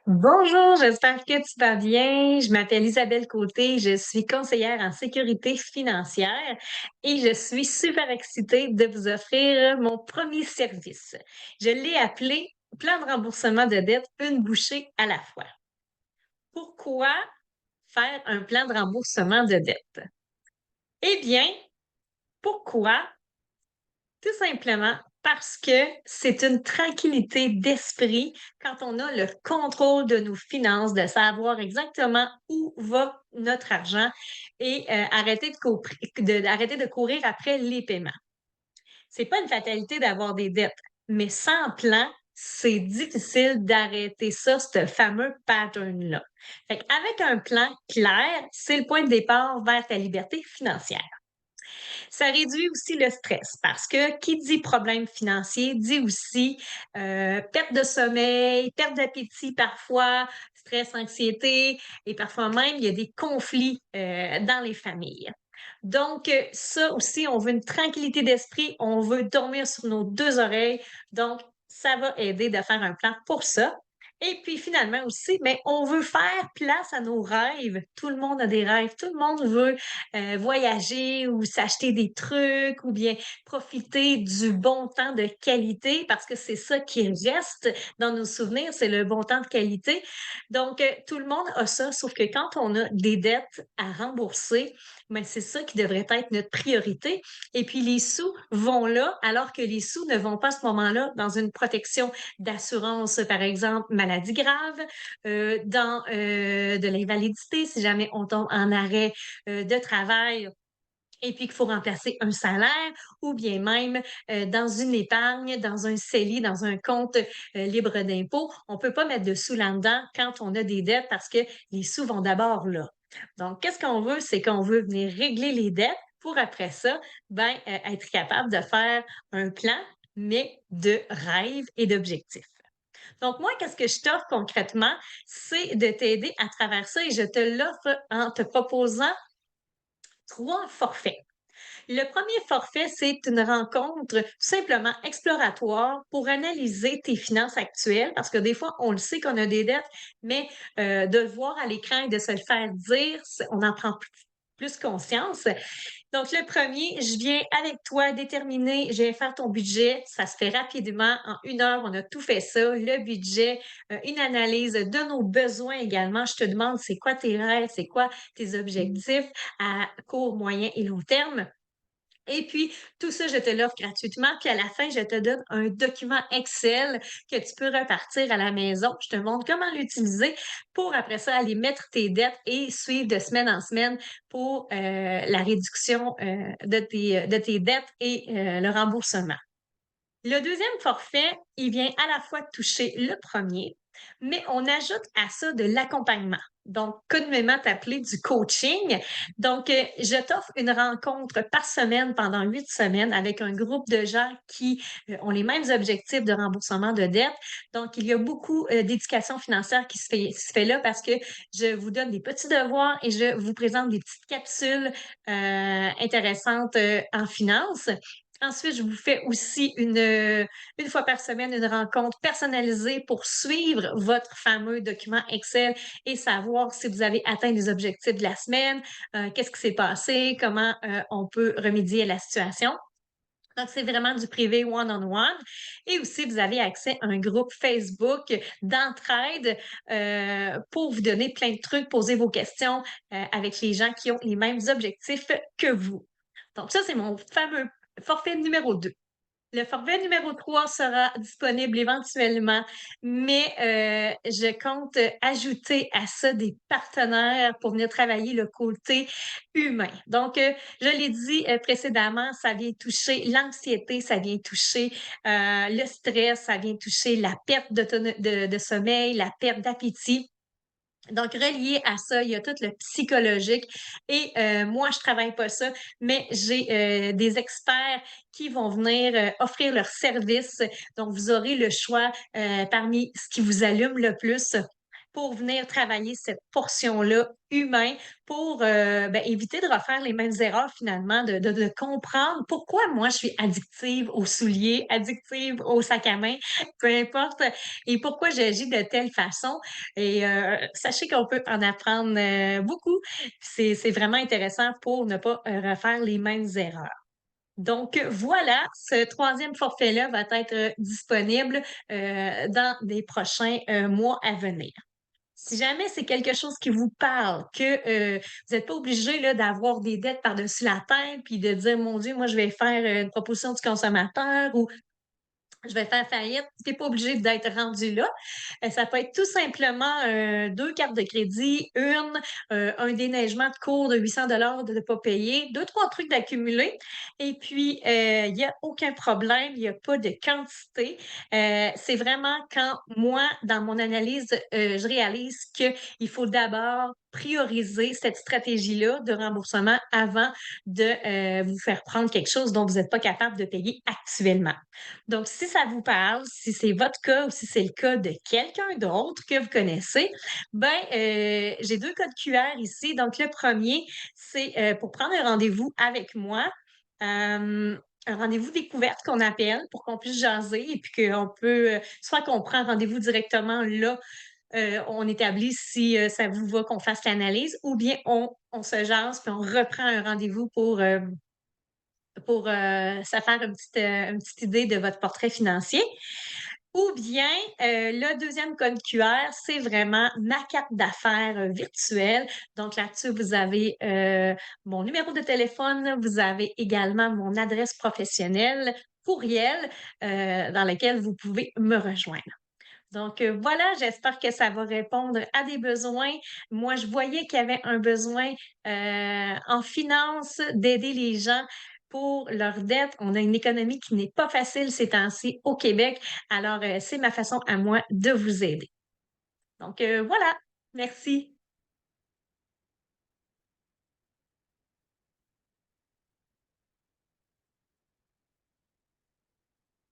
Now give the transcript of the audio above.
Bonjour, j'espère que tu vas bien. Je m'appelle Isabelle Côté, je suis conseillère en sécurité financière et je suis super excitée de vous offrir mon premier service. Je l'ai appelé plan de remboursement de dette, une bouchée à la fois. Pourquoi faire un plan de remboursement de dette? Eh bien, pourquoi tout simplement parce que c'est une tranquillité d'esprit quand on a le contrôle de nos finances, de savoir exactement où va notre argent et arrêter de courir après les paiements. C'est pas une fatalité d'avoir des dettes, mais sans plan, c'est difficile d'arrêter ça, ce fameux pattern-là. Fait qu'avec un plan clair, c'est le point de départ vers ta liberté financière. Ça réduit aussi le stress parce que qui dit problème financier dit aussi perte de sommeil, perte d'appétit parfois, stress, anxiété et parfois même il y a des conflits dans les familles. Donc, ça aussi, on veut une tranquillité d'esprit, on veut dormir sur nos deux oreilles. Donc, ça va aider de faire un plan pour ça. Et puis finalement aussi, mais on veut faire place à nos rêves. Tout le monde a des rêves. Tout le monde veut voyager ou s'acheter des trucs ou bien profiter du bon temps de qualité parce que c'est ça qui reste dans nos souvenirs, c'est le bon temps de qualité. Donc, tout le monde a ça, sauf que quand on a des dettes à rembourser, ben, c'est ça qui devrait être notre priorité. Et puis, les sous vont là, alors que les sous ne vont pas à ce moment-là dans une protection d'assurance, par exemple, maladie grave, dans de l'invalidité, si jamais on tombe en arrêt de travail et puis qu'il faut remplacer un salaire ou bien même dans une épargne, dans un CELI, dans un compte libre d'impôt. On ne peut pas mettre de sous là-dedans quand on a des dettes parce que les sous vont d'abord là. Donc, qu'est-ce qu'on veut? C'est qu'on veut venir régler les dettes pour après ça, ben, être capable de faire un plan, mais de rêve et d'objectifs. Donc, moi, qu'est-ce que je t'offre concrètement? C'est de t'aider à travers ça et je te l'offre en te proposant trois forfaits. Le premier forfait, c'est une rencontre tout simplement exploratoire pour analyser tes finances actuelles, parce que des fois, on le sait qu'on a des dettes, mais de le voir à l'écran et de se le faire dire, on en prend plus conscience. Donc, le premier, je viens avec toi déterminer, je vais faire ton budget. Ça se fait rapidement. En 1 heure, on a tout fait ça. Le budget, une analyse de nos besoins également. Je te demande, c'est quoi tes rêves, c'est quoi tes objectifs à court, moyen et long terme. Et puis, tout ça, je te l'offre gratuitement. Puis à la fin, je te donne un document Excel que tu peux repartir à la maison. Je te montre comment l'utiliser pour après ça aller mettre tes dettes et suivre de semaine en semaine pour la réduction de tes dettes et le remboursement. Le deuxième forfait, il vient à la fois toucher le premier, mais on ajoute à ça de l'accompagnement. Donc, communément appelé du coaching. Donc, je t'offre une rencontre par semaine pendant 8 semaines avec un groupe de gens qui ont les mêmes objectifs de remboursement de dettes. Donc, il y a beaucoup d'éducation financière qui se fait là parce que je vous donne des petits devoirs et je vous présente des petites capsules intéressantes en finance. Ensuite, je vous fais aussi une fois par semaine une rencontre personnalisée pour suivre votre fameux document Excel et savoir si vous avez atteint les objectifs de la semaine, qu'est-ce qui s'est passé, comment on peut remédier à la situation. Donc, c'est vraiment du privé one-on-one. Et aussi, vous avez accès à un groupe Facebook d'entraide pour vous donner plein de trucs, poser vos questions avec les gens qui ont les mêmes objectifs que vous. Donc, ça, c'est mon fameux forfait numéro 2. Le forfait numéro 3 sera disponible éventuellement, mais je compte ajouter à ça des partenaires pour venir travailler le côté humain. Donc, je l'ai dit précédemment, ça vient toucher l'anxiété, ça vient toucher le stress, ça vient toucher la perte de sommeil, la perte d'appétit. Donc, relié à ça, il y a tout le psychologique et moi, je travaille pas ça, mais j'ai des experts qui vont venir offrir leurs services. Donc, vous aurez le choix parmi ce qui vous allume le plus. pour venir travailler cette portion-là humain pour, éviter de refaire les mêmes erreurs finalement, de comprendre pourquoi moi je suis addictive aux souliers, addictive au sac à main, peu importe et pourquoi j'agis de telle façon et sachez qu'on peut en apprendre, beaucoup. C'est vraiment intéressant pour ne pas, refaire les mêmes erreurs. Donc, voilà, ce troisième forfait-là va être, disponible, dans les prochains, mois à venir. Si jamais c'est quelque chose qui vous parle, que, vous n'êtes pas obligé là d'avoir des dettes par-dessus la tête, puis de dire: «Mon Dieu, moi je vais faire, une proposition du consommateur» ou je vais faire faillite. Tu es pas obligé d'être rendu là. Ça peut être tout simplement, 2 cartes de crédit, une, un déneigement de cours de 800 de ne pas payer, 2-3 trucs d'accumuler et puis, il y a aucun problème, il y a pas de quantité. C'est vraiment quand moi, dans mon analyse, je réalise qu'il faut d'abord prioriser cette stratégie-là de remboursement avant de, vous faire prendre quelque chose dont vous n'êtes pas capable de payer actuellement. Donc, si ça vous parle, si c'est votre cas ou si c'est le cas de quelqu'un d'autre que vous connaissez, j'ai 2 codes QR ici. Donc, le premier, c'est, pour prendre un rendez-vous avec moi, un rendez-vous découverte qu'on appelle pour qu'on puisse jaser et puis qu'on peut, soit qu'on prend rendez-vous directement là, on établit si, ça vous va qu'on fasse l'analyse ou bien on se jase puis on reprend un rendez-vous pour, se faire une petite idée de votre portrait financier. Ou bien, le deuxième code QR, c'est vraiment ma carte d'affaires, virtuelle. Donc là-dessus, vous avez, mon numéro de téléphone, vous avez également mon adresse professionnelle, courriel, dans lequel vous pouvez me rejoindre. Donc, voilà, j'espère que ça va répondre à des besoins. Moi, je voyais qu'il y avait un besoin, en finance d'aider les gens pour leurs dettes. On a une économie qui n'est pas facile ces temps-ci au Québec. Alors, c'est ma façon à moi de vous aider. Donc, voilà, merci.